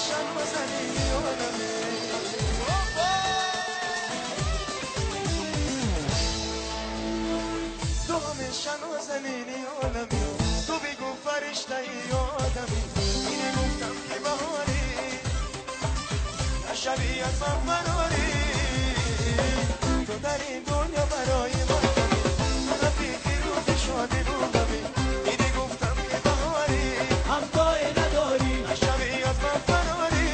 شن و زنینی عالمی دام شن و زنینی عالمی تو بگو فرشته ای آدمی اینه گفتم که بهاری نشبی از من فراری تو در این دنیا برای من کمی رفیقی روز شادی بودمی اینه گفتم که بهاری همتای نداری نشبی از من فراری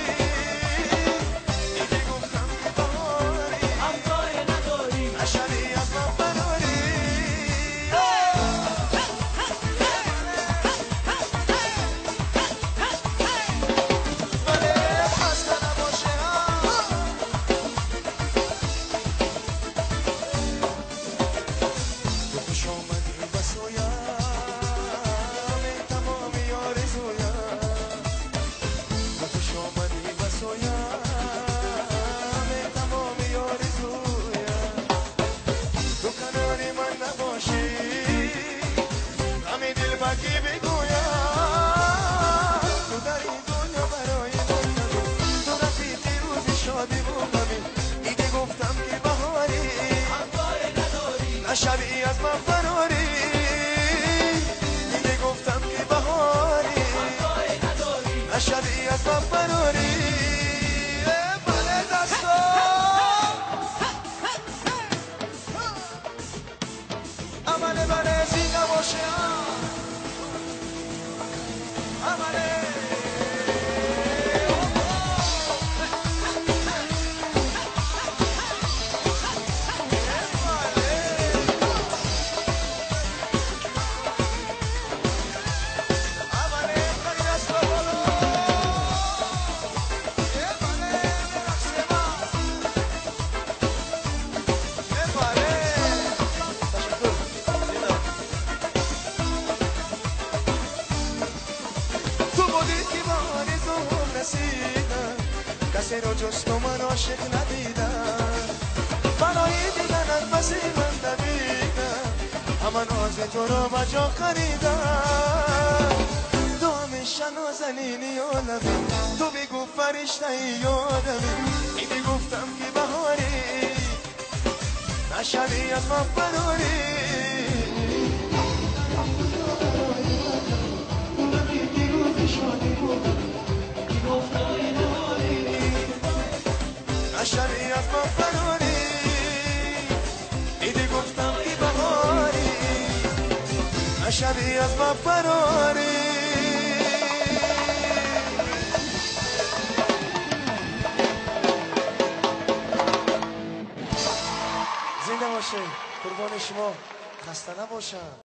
اینه گفتم که بهاری همتای نداری نشبی از من فراری کی بگویم تو در این دنیا برای من تو رفیقی روزی شادی بودمی دیگه گفتم که بهاری همتای نداری نشبی از من فراری دیگه گفتم که بهاری همتای نداری نشبی از من فراری بله دستا عمل بله زینه باشه کسی رو جز تو من عاشق ندیدم برای دیدن از بسی من دویدم همه ناز تو رو بجا خریدم دام شن و زنینی عالمی تو بگو فرشته ای آدمی اینی گفتم که بهاری نشبی از من فراری نشبی از من فراری ایدی گفتم ای بهاری نشبی از من فراری زنده باشه قربان شما خسته نباشم